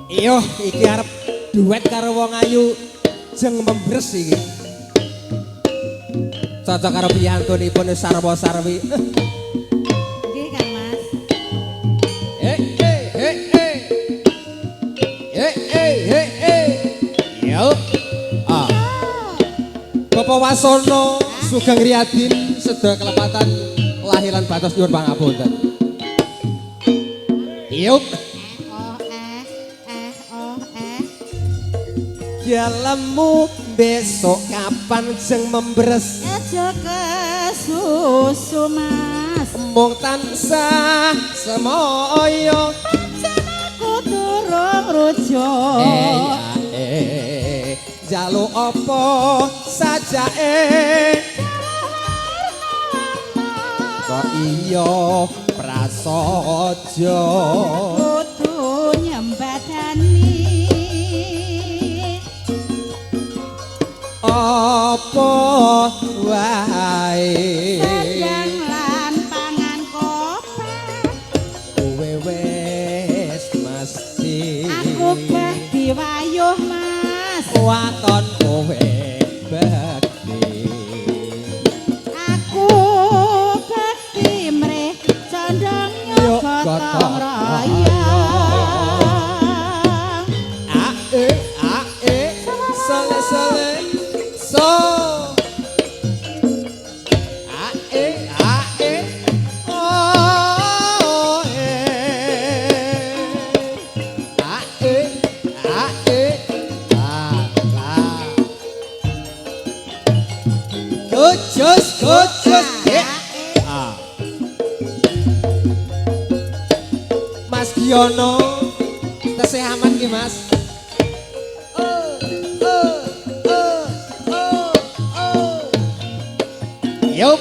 Iyo iki arep duet karo wong ayu jeng membres iki. Cocok karo piyantunipun Sarwa Sarwi. Nggih Kang Mas. Yo. Ah. Bapak Wasono Sugeng Riyadin sedaya kelepatan lahiran batos nyuwun pangapunten. Yuk. Galemu besok kapan jeng membres Aja kesusu Mas. mung tansah semoyo Aku durung rujuk. jaluk apa sajake kok iya prasaja Kudu nyembadani apa wae Sayang lan pangan kopat. kowe wis mesti Aku bah diwayuh Mas. waton kowe bekti Aku bekti mrih condong Yuk, gotong gotong royong. ae sole sole so ae oh Kocos Mas Giono tesih aman ki Mas. Yup.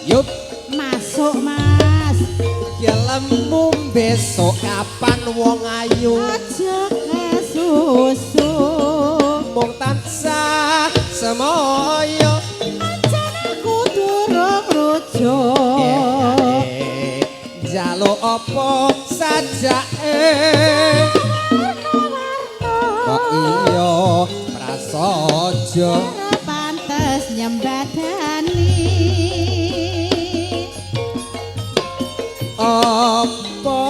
Yup. Masuk Mas. Gelemu besok kapan wong ayu Aja kesusu. mung tansah semoyo Ancen aku durung rujuk. jaluk apa sajake kok iya prasaja Ora pantes nyembadani apa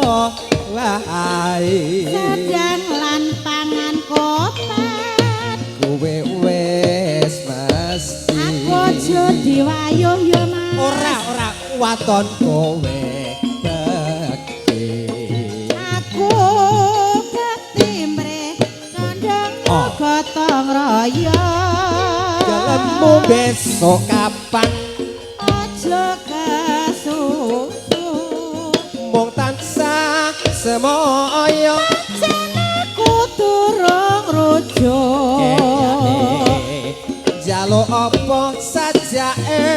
wae sedang lan pangan kopat. kowe wis mesti Aku aja diwayuh ya Mas. ora waton kowe bekti Aku bekti mrih condong gotong royong. Gelemu besok kapan Aja kesusu. mung tansah semoyo Jan aku durung rujuk. jaluk apa sajake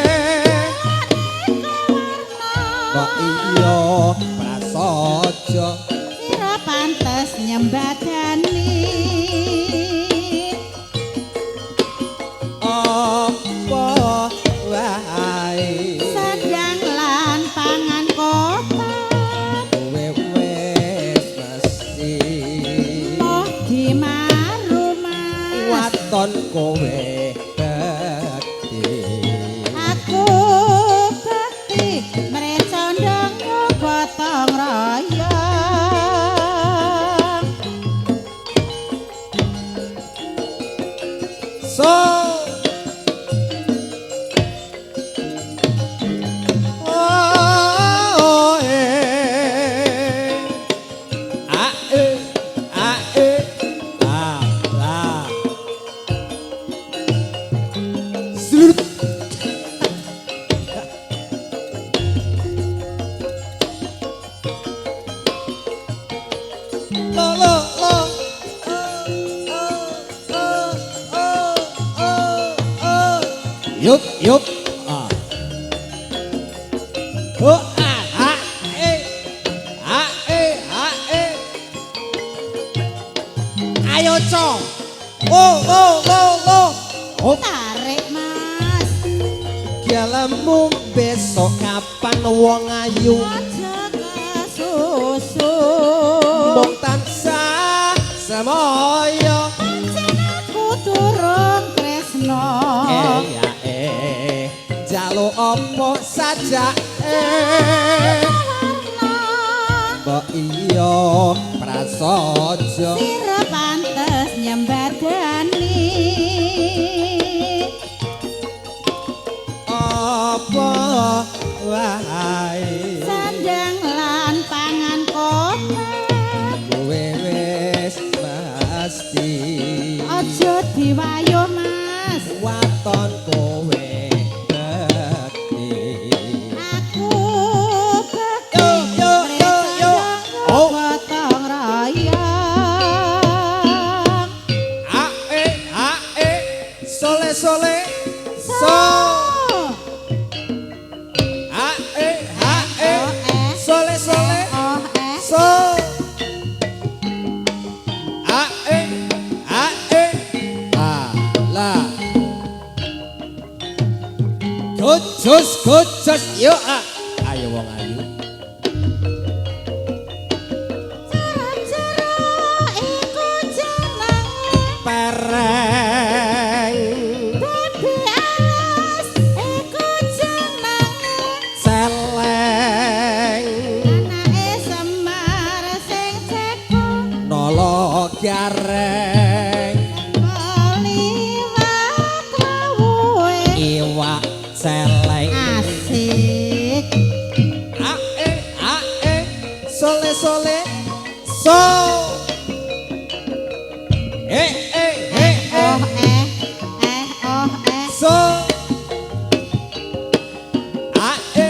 kok iya prasaja Sira pantes nyembadani apa wae sedang lan pangan kopat. kowe wis mesti Moh di maru Mas. waton kowe bekti Aku bekti mrih condong gotong royong. so oh la Slut. Lo lo lo Yup yup Oh Ayo co Oh, tarik Mas gelemu besok kapan wong ayu aja kesusu mung tansah semoyo pancen aku durung tresno jaluk apa saja mbok iya prasaja sira pantes nyembadani apa wae sandang lan pangan kotak kowe wis pasti aja diwayo Mas waton kowe bekti aku bekti Yo, yo, yo, yo. Oh. gotong royong ae sole sole so ae sole sole so ae ala Gojos yo ayo wong ayu Cara-cara iku jenenge pereng babi alas iku jenenge seleng anake Semar sing ceko nolo gareng liwat lawuhe iwak seleng asik ae sole sole so oh so ae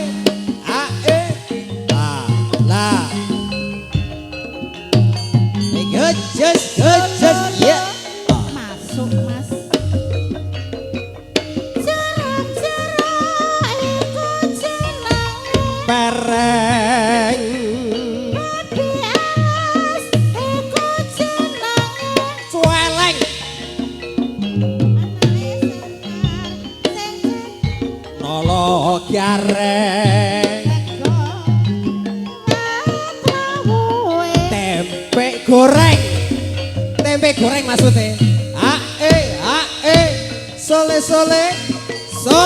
ala gojos ya masuk Mas cara-cara iku jenenge pereng babi alas iku jenenge cueleng nolo gareng tempe goreng maksudnya ae sole sole so